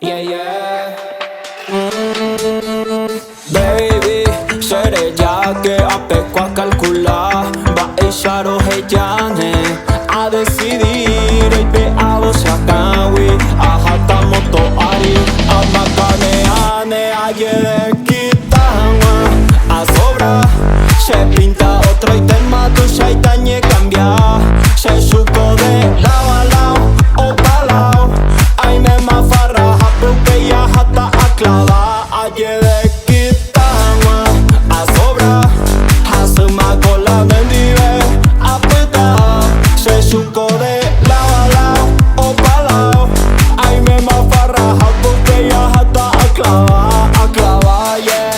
Yeah, yeah. Baby, seré ya che apecco a calcolare, va e sarò hejane a decidir pe a vos akawi a hata moto ari a makane ane a yere kitama a sobra se pinta otro y tema tu shaitanye cambia se suco de lado a lado o pa lado ay me mafarra porque ya hata aklava a yere kitama a sobra hasma kola bendive a peta se suco de lado a lado o pa lado ay me mafarra porque ya hata aklava yeah.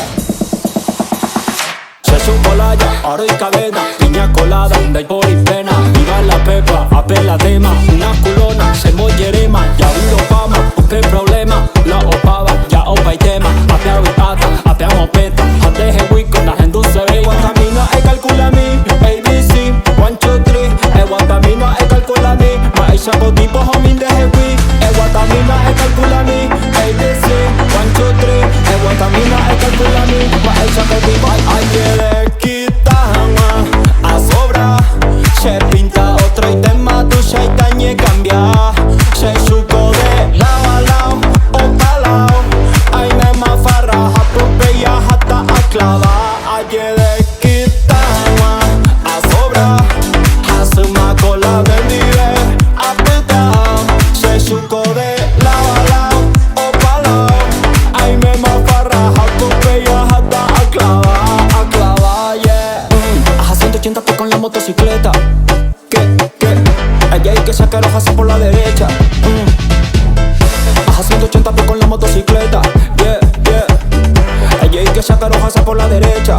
Se supo la ya, oro y cadena, piña colada, dai por y pena. Viva la pepa, apela tema, una culona, se mollerema, ya viro fama, qué problema, la opava, ya opa y tema, apea wipata, apea mopeta, hate he wiko, la gente se ve. Guatamina e calcula mi, ABC, 1, 2, 3, e guatamina e calcula mi, maisha ko tipo homin de he wi, e guatamina e calcula mi, ABC, 1, 2, 3, e guatamina e calcula mi, maisha ko tipo ay quiere quitarma a sobra, se pinta otro y tema tu shaitanye cambia, se suco de lado a lado o pa lado, ay me mafarra porque ya hata aklava, ay quiere quitarma a sobra, hasma kola bendive a peta, se suco de lado a lado o pa lado, ay me mafarra porque ya hata aklava, yeah. A 180 pe con la motocicleta, que allá hay que sacar hojas por la derecha. A 180 pe con la motocicleta, yeah, yeah. Allá hay que sacar hojas por la derecha.